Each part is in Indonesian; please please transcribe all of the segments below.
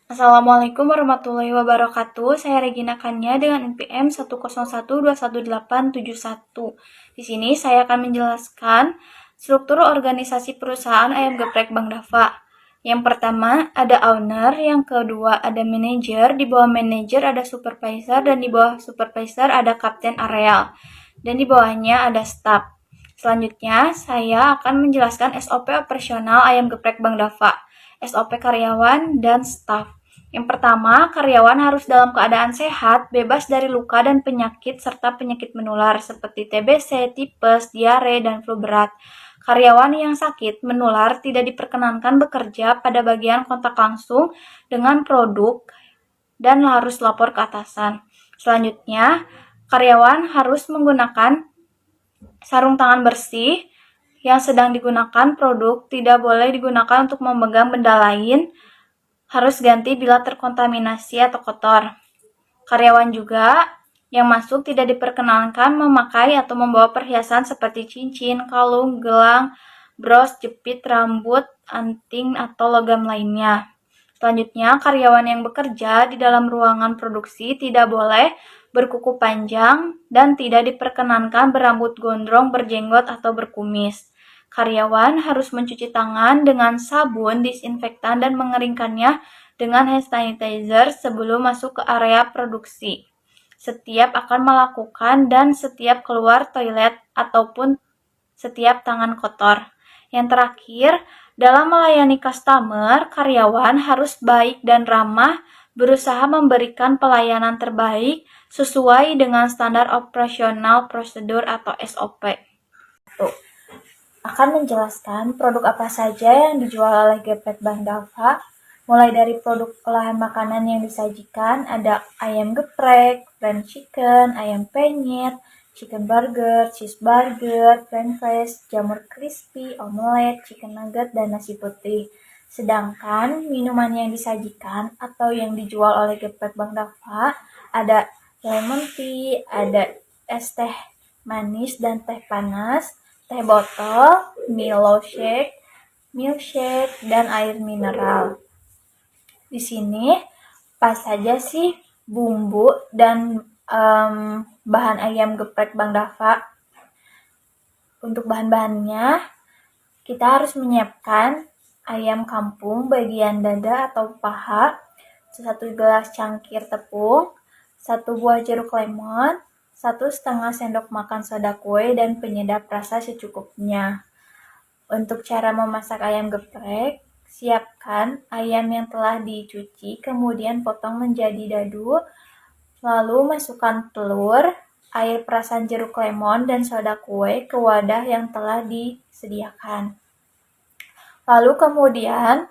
Assalamualaikum warahmatullahi wabarakatuh. Saya Regina Kanya dengan NPM 101211871. Di sini saya akan menjelaskan struktur organisasi perusahaan ayam geprek Bang Dava. Yang pertama ada owner, yang kedua ada manajer, di bawah manajer ada supervisor, dan di bawah supervisor ada kapten areal, dan di bawahnya ada staff. Selanjutnya, saya akan menjelaskan SOP operasional ayam geprek Bang Dava, SOP karyawan, dan staff. Yang pertama, karyawan harus dalam keadaan sehat, bebas dari luka dan penyakit, serta penyakit menular seperti TBC, tipes, diare, dan flu berat. Karyawan yang sakit menular tidak diperkenankan bekerja pada bagian kontak langsung dengan produk dan harus lapor ke atasan. Selanjutnya, karyawan harus menggunakan sarung tangan bersih. Yang sedang digunakan produk tidak boleh digunakan untuk memegang benda lain, harus ganti bila terkontaminasi atau kotor. Karyawan juga yang masuk tidak diperkenankan memakai atau membawa perhiasan seperti cincin, kalung, gelang, bros, jepit, rambut, anting, atau logam lainnya. Selanjutnya, karyawan yang bekerja di dalam ruangan produksi tidak boleh berkuku panjang dan tidak diperkenankan berambut gondrong, berjenggot, atau berkumis. Karyawan harus mencuci tangan dengan sabun, disinfektan, dan mengeringkannya dengan hand sanitizer sebelum masuk ke area produksi. Setiap akan melakukan dan setiap keluar toilet ataupun setiap tangan kotor. Yang terakhir, dalam melayani customer, karyawan harus baik dan ramah, berusaha memberikan pelayanan terbaik sesuai dengan standar operasional prosedur atau SOP. Akan menjelaskan produk apa saja yang dijual oleh Geprek Bang Dava. Mulai dari produk olahan makanan yang disajikan, ada ayam geprek, fried chicken, ayam penyet, chicken burger, cheeseburger, french fries, jamur crispy, omelet, chicken nugget, dan nasi putih. Sedangkan minuman yang disajikan atau yang dijual oleh Geprek Bang Dava ada lemon tea, ada es teh manis dan teh panas, teh botol, Milo shake, milkshake, dan air mineral. Di sini pas saja sih bumbu dan bahan ayam geprek Bang Dava. Untuk bahan-bahannya, kita harus menyiapkan ayam kampung bagian dada atau paha, 1 gelas cangkir tepung, 1 buah jeruk lemon, 1,5 sendok makan soda kue, dan penyedap rasa secukupnya. Untuk cara memasak ayam geprek, siapkan ayam yang telah dicuci, kemudian potong menjadi dadu, lalu masukkan telur, air perasan jeruk lemon, dan soda kue ke wadah yang telah disediakan. Lalu kemudian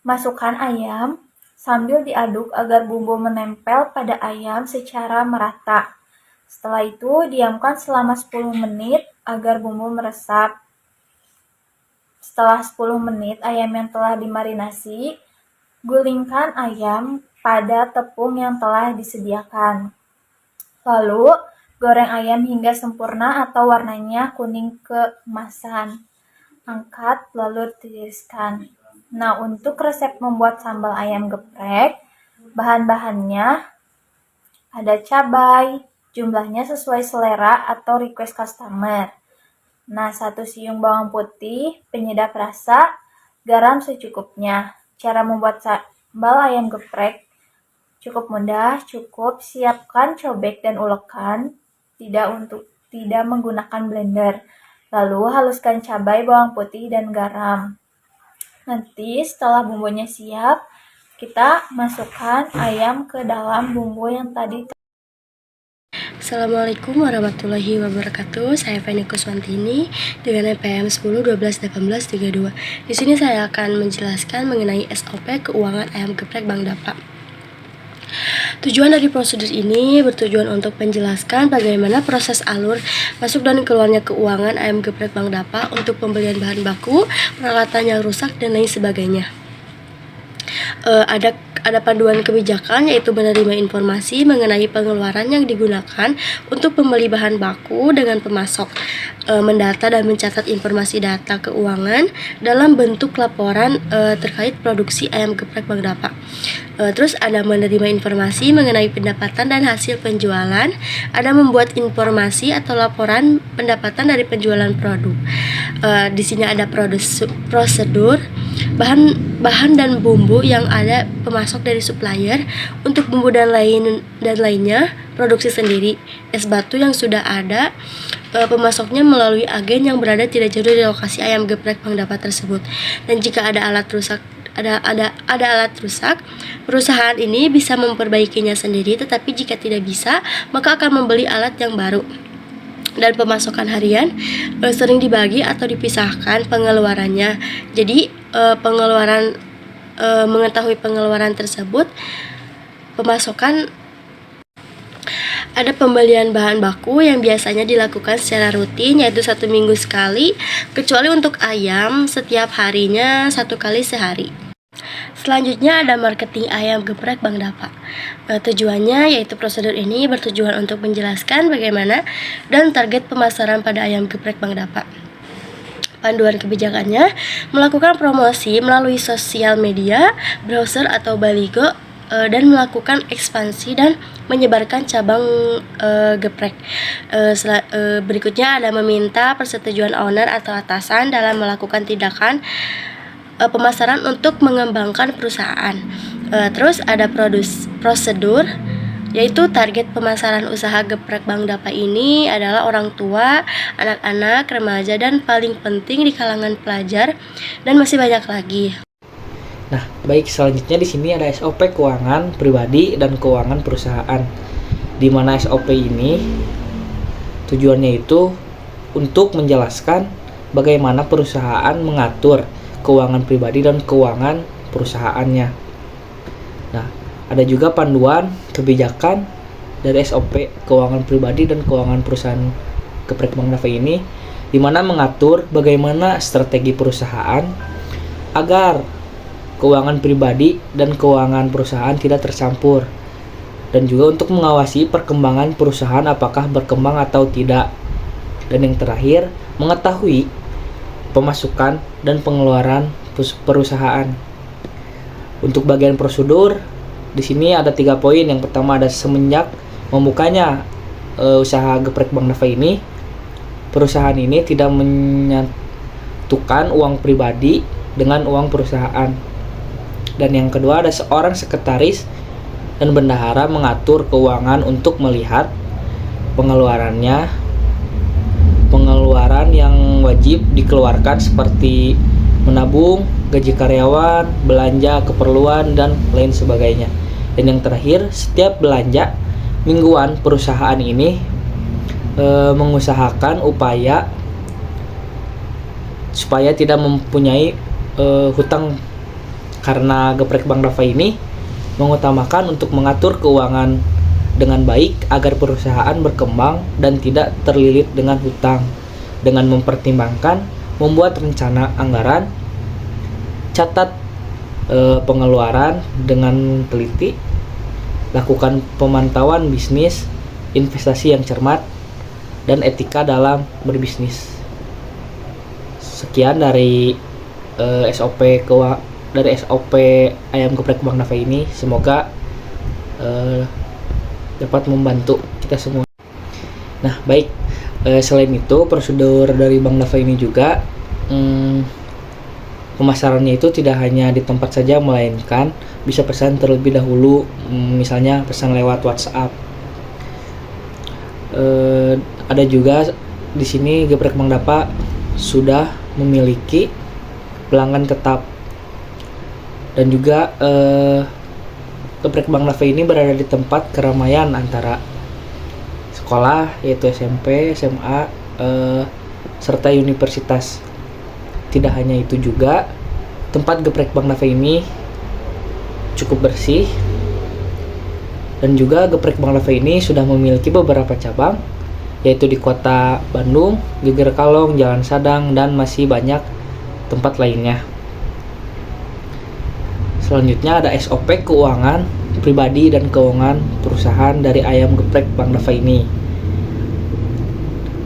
masukkan ayam sambil diaduk agar bumbu menempel pada ayam secara merata. Setelah itu diamkan selama 10 menit agar bumbu meresap. Setelah 10 menit ayam yang telah dimarinasi, gulingkan ayam pada tepung yang telah disediakan. Lalu, goreng ayam hingga sempurna atau warnanya kuning keemasan. Angkat lalu tiriskan. Nah, untuk resep membuat sambal ayam geprek, bahan-bahannya ada cabai, jumlahnya sesuai selera atau request customer. Nah, 1 siung bawang putih, penyedap rasa, garam secukupnya. Cara membuat sambal ayam geprek cukup mudah, cukup siapkan cobek dan ulekan, tidak menggunakan blender. Lalu haluskan cabai, bawang putih, dan garam. Nanti setelah bumbunya siap, kita masukkan ayam ke dalam bumbu yang tadi. Assalamualaikum warahmatullahi wabarakatuh. Saya Feni Kuswantini dengan NPM 10121832. Di sini saya akan menjelaskan mengenai SOP keuangan ayam geprek Bang Dava. Tujuan dari prosedur ini bertujuan untuk menjelaskan bagaimana proses alur masuk dan keluarnya keuangan ayam geprek Bang Dava untuk pembelian bahan baku, peralatan yang rusak, dan lain sebagainya. Ada panduan kebijakan, yaitu menerima informasi mengenai pengeluaran yang digunakan untuk membeli bahan baku dengan pemasok, mendata dan mencatat informasi data keuangan dalam bentuk laporan terkait produksi ayam geprek Bang Dapa. Terus ada menerima informasi mengenai pendapatan dan hasil penjualan, ada membuat informasi atau laporan pendapatan dari penjualan produk. Di sini ada prosedur, bahan dan bumbu yang ada pemasok dari supplier, untuk bumbu dan lainnya produksi sendiri. Es batu yang sudah ada, pemasoknya melalui agen yang berada tidak jauh dari lokasi ayam geprek Bang Dapa tersebut. Dan jika ada alat rusak, perusahaan ini bisa memperbaikinya sendiri, tetapi jika tidak bisa, maka akan membeli alat yang baru. Dan pemasokan harian sering dibagi atau dipisahkan pengeluarannya. Jadi mengetahui pengeluaran tersebut, pemasokan ada pembelian bahan baku yang biasanya dilakukan secara rutin, yaitu 1 minggu sekali, kecuali untuk ayam setiap harinya 1 kali sehari. Selanjutnya ada marketing ayam geprek Bang Dapa. Tujuannya, yaitu prosedur ini bertujuan untuk menjelaskan bagaimana dan target pemasaran pada ayam geprek Bang Dapa. Panduan kebijakannya, melakukan promosi melalui sosial media, browser atau baligo, dan melakukan ekspansi dan menyebarkan cabang geprek. Berikutnya ada meminta persetujuan owner atau atasan dalam melakukan tindakan pemasaran untuk mengembangkan perusahaan. Terus ada prosedur, yaitu target pemasaran usaha geprek Bang Dapa ini adalah orang tua, anak-anak, remaja, dan paling penting di kalangan pelajar, dan masih banyak lagi. Nah, baik, selanjutnya di sini ada SOP keuangan pribadi dan keuangan perusahaan. Di mana SOP ini tujuannya itu untuk menjelaskan bagaimana perusahaan mengatur keuangan pribadi dan keuangan perusahaannya. Nah, ada juga panduan kebijakan dari SOP keuangan pribadi dan keuangan perusahaan geprek Bang Dapa ini, di mana mengatur bagaimana strategi perusahaan agar keuangan pribadi dan keuangan perusahaan tidak tercampur, dan juga untuk mengawasi perkembangan perusahaan apakah berkembang atau tidak. Dan yang terakhir, mengetahui pemasukan dan pengeluaran perusahaan. Untuk bagian prosedur, di sini ada 3 poin. Yang pertama ada semenjak membukanya usaha geprek Bang Dapa ini, perusahaan ini tidak menyatukan uang pribadi dengan uang perusahaan. Dan yang kedua ada seorang sekretaris dan bendahara mengatur keuangan untuk melihat pengeluaran yang wajib dikeluarkan seperti menabung, gaji karyawan, belanja keperluan, dan lain sebagainya. Dan yang terakhir, setiap belanja mingguan perusahaan ini mengusahakan supaya tidak mempunyai hutang, karena geprek Bang Dapa ini mengutamakan untuk mengatur keuangan dengan baik agar perusahaan berkembang dan tidak terlilit dengan hutang, dengan mempertimbangkan membuat rencana anggaran, catat pengeluaran dengan teliti, lakukan pemantauan bisnis, investasi yang cermat, dan etika dalam berbisnis. Sekian dari SOP ayam geprek Bang Dapa ini, semoga dapat membantu kita semua. Nah, baik, selain itu prosedur dari Bang Dapa ini juga pemasarannya itu tidak hanya di tempat saja, melainkan bisa pesan terlebih dahulu, misalnya pesan lewat WhatsApp. Ada juga di sini geprek Bang Dapa sudah memiliki pelanggan tetap, dan juga geprek Bang Dapa ini berada di tempat keramaian antara sekolah, yaitu SMP, SMA, serta universitas. Tidak hanya itu juga, tempat geprek Bang Dapa ini cukup bersih, dan juga geprek Bang Dapa ini sudah memiliki beberapa cabang, yaitu di kota Bandung, Geger Kalong, Jalan Sadang, dan masih banyak tempat lainnya. Selanjutnya ada SOP keuangan pribadi dan keuangan perusahaan dari Ayam Geprek Bang Dava ini.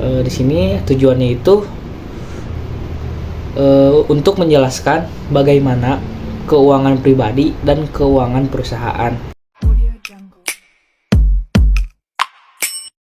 Di sini tujuannya itu untuk menjelaskan bagaimana keuangan pribadi dan keuangan perusahaan.